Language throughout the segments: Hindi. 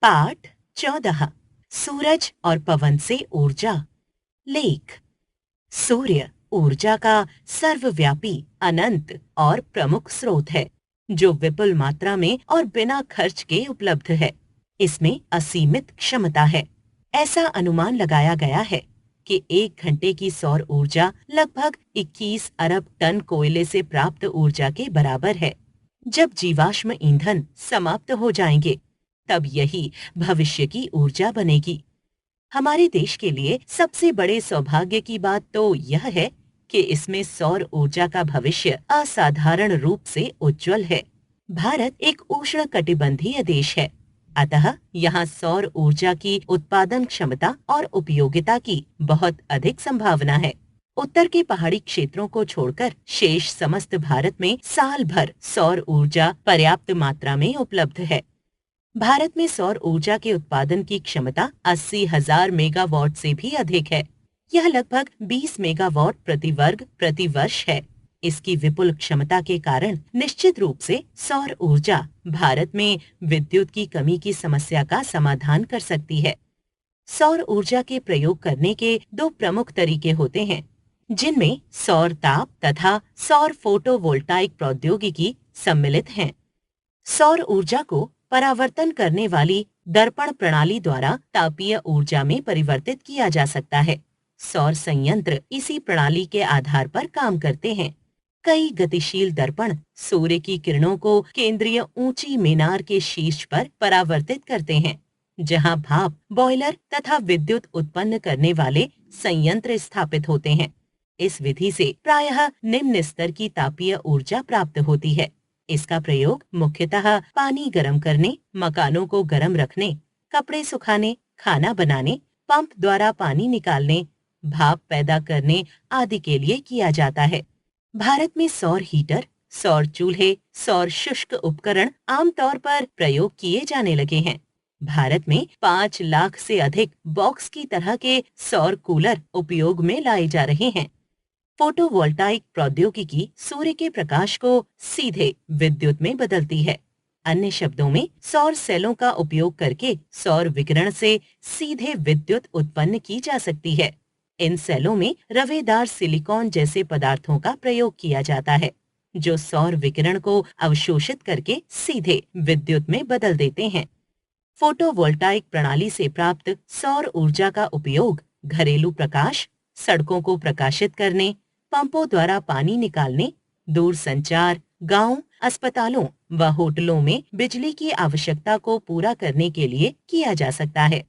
पाठ 14। सूरज और पवन से ऊर्जा। लेख। सूर्य ऊर्जा का सर्वव्यापी, अनंत और प्रमुख स्रोत है, जो विपुल मात्रा में और बिना खर्च के उपलब्ध है। इसमें असीमित क्षमता है। ऐसा अनुमान लगाया गया है कि 1 घंटे की सौर ऊर्जा लगभग 21 अरब टन कोयले से प्राप्त ऊर्जा के बराबर है। जब जीवाश्म ईंधन समाप्त हो जाएंगे, तब यही भविष्य की ऊर्जा बनेगी। हमारे देश के लिए सबसे बड़े सौभाग्य की बात तो यह है कि इसमें सौर ऊर्जा का भविष्य असाधारण रूप से उज्जवल है। भारत एक उष्णकटिबंधीय देश है, अतः यहाँ सौर ऊर्जा की उत्पादन क्षमता और उपयोगिता की बहुत अधिक संभावना है। उत्तर के पहाड़ी क्षेत्रों को छोड़कर शेष समस्त भारत में साल भर सौर ऊर्जा पर्याप्त मात्रा में उपलब्ध है। भारत में सौर ऊर्जा के उत्पादन की क्षमता 80,000 मेगावाट से भी अधिक है। यह लगभग 20 मेगावाट प्रति वर्ग प्रति वर्ष है। इसकी विपुल क्षमता के कारण निश्चित रूप से सौर ऊर्जा भारत में विद्युत की कमी की समस्या का समाधान कर सकती है। सौर ऊर्जा के प्रयोग करने के दो प्रमुख तरीके होते हैं, जिनमें सौर ताप तथा सौर फोटोवोल्टाइक प्रौद्योगिकी सम्मिलित हैं। सौर ऊर्जा को परावर्तन करने वाली दर्पण प्रणाली द्वारा तापीय ऊर्जा में परिवर्तित किया जा सकता है। सौर संयंत्र इसी प्रणाली के आधार पर काम करते हैं। कई गतिशील दर्पण सूर्य की किरणों को केंद्रीय ऊंची मीनार के शीर्ष पर परावर्तित करते हैं, जहां भाप बॉयलर तथा विद्युत उत्पन्न करने वाले संयंत्र स्थापित होते हैं। इस विधि से प्रायः निम्न स्तर की तापीय ऊर्जा प्राप्त होती है। इसका प्रयोग मुख्यतः पानी गर्म करने, मकानों को गर्म रखने, कपड़े सुखाने, खाना बनाने, पंप द्वारा पानी निकालने, भाप पैदा करने आदि के लिए किया जाता है। भारत में सौर हीटर, सौर चूल्हे, सौर शुष्क उपकरण आमतौर पर प्रयोग किए जाने लगे हैं। भारत में 5 लाख से अधिक बॉक्स की तरह के सौर कूलर उपयोग में लाए जा रहे हैं। फोटोवोल्टाइक प्रौद्योगिकी सूर्य के प्रकाश को सीधे विद्युत में बदलती है। अन्य शब्दों में, सौर सेलों का उपयोग करके सौर विकिरण से सीधे विद्युत उत्पन्न की जा सकती है। इन सेलों में रवेदार सिलिकॉन जैसे पदार्थों का प्रयोग किया जाता है, जो सौर विकिरण को अवशोषित करके सीधे विद्युत में बदल देते हैं। फोटोवोल्टाइक प्रणाली से प्राप्त सौर ऊर्जा का उपयोग घरेलू प्रकाश, सड़कों को प्रकाशित करने, पंपों द्वारा पानी निकालने, दूर संचार, गांव, अस्पतालों व होटलों में बिजली की आवश्यकता को पूरा करने के लिए किया जा सकता है।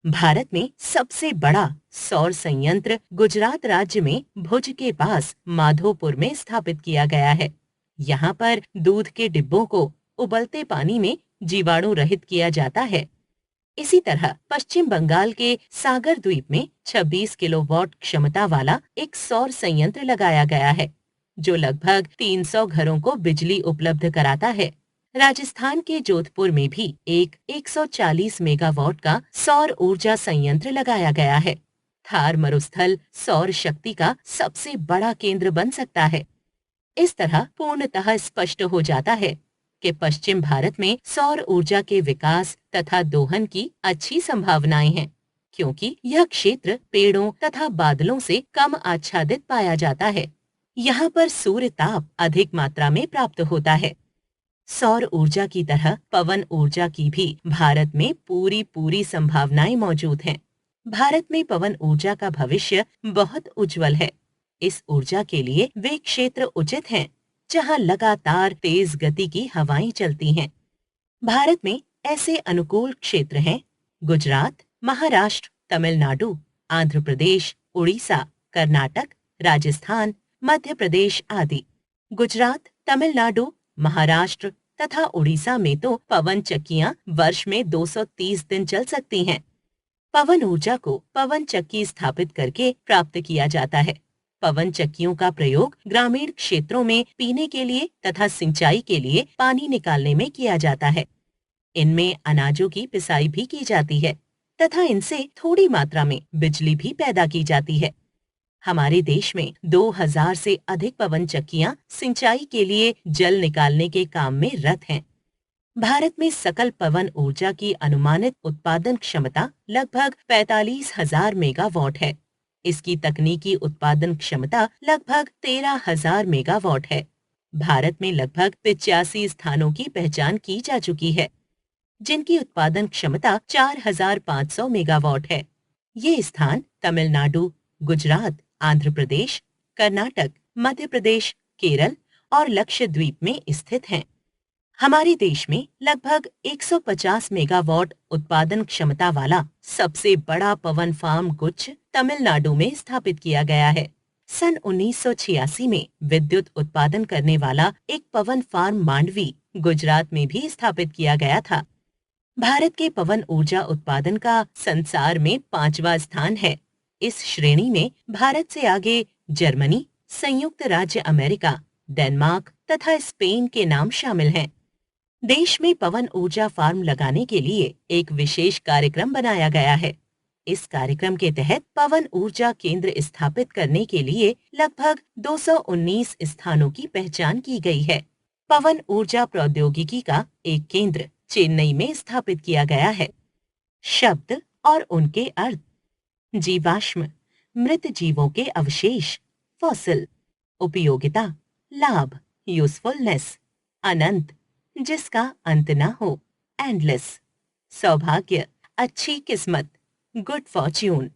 भारत में सबसे बड़ा सौर संयंत्र गुजरात राज्य में भुज के पास माधोपुर में स्थापित किया गया है। यहाँ पर दूध के डिब्बों को उबलते पानी में जीवाणु रहित किया जाता है। इसी तरह पश्चिम बंगाल के सागर द्वीप में 26 किलोवाट क्षमता वाला एक सौर संयंत्र लगाया गया है, जो लगभग 300 घरों को बिजली उपलब्ध कराता है। राजस्थान के जोधपुर में भी एक 140 मेगावाट का सौर ऊर्जा संयंत्र लगाया गया है। थार मरुस्थल सौर शक्ति का सबसे बड़ा केंद्र बन सकता है। इस तरह पूर्णतः स्पष्ट हो जाता है कि पश्चिम भारत में सौर ऊर्जा के विकास तथा दोहन की अच्छी संभावनाएं हैं, क्योंकि यह क्षेत्र पेड़ों तथा बादलों से कम आच्छादित पाया जाता है। यहाँ पर सूर्य ताप अधिक मात्रा में प्राप्त होता है। सौर ऊर्जा की तरह पवन ऊर्जा की भी भारत में पूरी संभावनाएं मौजूद हैं। भारत में पवन ऊर्जा का भविष्य बहुत उज्जवल है। इस ऊर्जा के लिए वे क्षेत्र उचित हैं जहां लगातार तेज गति की हवाएं चलती हैं। भारत में ऐसे अनुकूल क्षेत्र हैं: गुजरात, महाराष्ट्र, तमिलनाडु, आंध्र प्रदेश, उड़ीसा, कर्नाटक, राजस्थान, मध्य प्रदेश आदि। गुजरात, तमिलनाडु, महाराष्ट्र तथा उड़ीसा में तो पवन चक्कियां वर्ष में 230 दिन चल सकती हैं। पवन ऊर्जा को पवन चक्की स्थापित करके प्राप्त किया जाता है। पवन चक्कियों का प्रयोग ग्रामीण क्षेत्रों में पीने के लिए तथा सिंचाई के लिए पानी निकालने में किया जाता है। इनमें अनाजों की पिसाई भी की जाती है तथा इनसे थोड़ी मात्रा में बिजली भी पैदा की जाती है। हमारे देश में 2000 से अधिक पवन चक्कियां सिंचाई के लिए जल निकालने के काम में रत हैं। भारत में सकल पवन ऊर्जा की अनुमानित उत्पादन क्षमता लगभग 45,000 मेगावाट है। इसकी तकनीकी उत्पादन क्षमता लगभग 13,000 मेगावाट है। भारत में लगभग 85 स्थानों की पहचान की जा चुकी है, जिनकी उत्पादन क्षमता 4,500 मेगावाट है। ये स्थान तमिलनाडु, गुजरात, आंध्र प्रदेश, कर्नाटक, मध्य प्रदेश, केरल और लक्षद्वीप में स्थित हैं। हमारे देश में लगभग 150 मेगावाट उत्पादन क्षमता वाला सबसे बड़ा पवन फार्म गुच्छ तमिलनाडु में स्थापित किया गया है। सन 1986 में विद्युत उत्पादन करने वाला एक पवन फार्म मांडवी, गुजरात में भी स्थापित किया गया था। भारत के पवन ऊर्जा उत्पादन का संसार में 5वां स्थान है। इस श्रेणी में भारत से आगे जर्मनी, संयुक्त राज्य अमेरिका, डेनमार्क तथा स्पेन के नाम शामिल हैं। देश में पवन ऊर्जा फार्म लगाने के लिए एक विशेष कार्यक्रम बनाया गया है। इस कार्यक्रम के तहत पवन ऊर्जा केंद्र स्थापित करने के लिए लगभग 219 स्थानों की पहचान की गई है। पवन ऊर्जा प्रौद्योगिकी का एक केंद्र चेन्नई में स्थापित किया गया है। शब्द और उनके अर्थ। जीवाश्म, मृत जीवों के अवशेष, फॉसिल। उपयोगिता, लाभ, यूजफुलनेस। अनंत, जिसका अंत न हो, एंडलेस। सौभाग्य, अच्छी किस्मत, गुड फॉर्च्यून।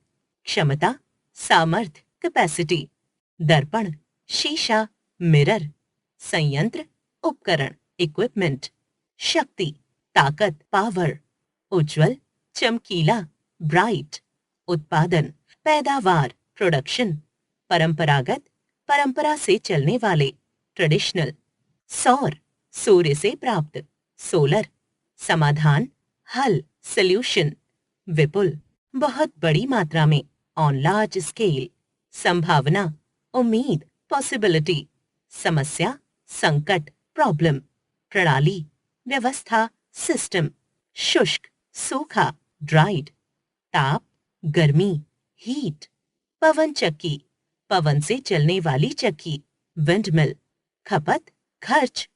क्षमता, सामर्थ्य, कैपेसिटी। दर्पण, शीशा, मिरर। संयंत्र, उपकरण, इक्विपमेंट। शक्ति, ताकत, पावर। उज्जवल, चमकीला, ब्राइट। उत्पादन, पैदावार, प्रोडक्शन। परंपरागत, परंपरा से चलने वाले, ट्रेडिशनल। सौर, सूर्य से प्राप्त, सोलर। समाधान, हल, सॉल्यूशन। विपुल, बहुत बड़ी मात्रा में, ऑन लार्ज स्केल। संभावना, उम्मीद, पॉसिबिलिटी। समस्या, संकट, प्रॉब्लम। प्रणाली, व्यवस्था, सिस्टम। शुष्क, सूखा, ड्राइड। ताप, गर्मी, हीट। पवन चक्की, पवन से चलने वाली चक्की, विंडमिल। खपत, खर्च,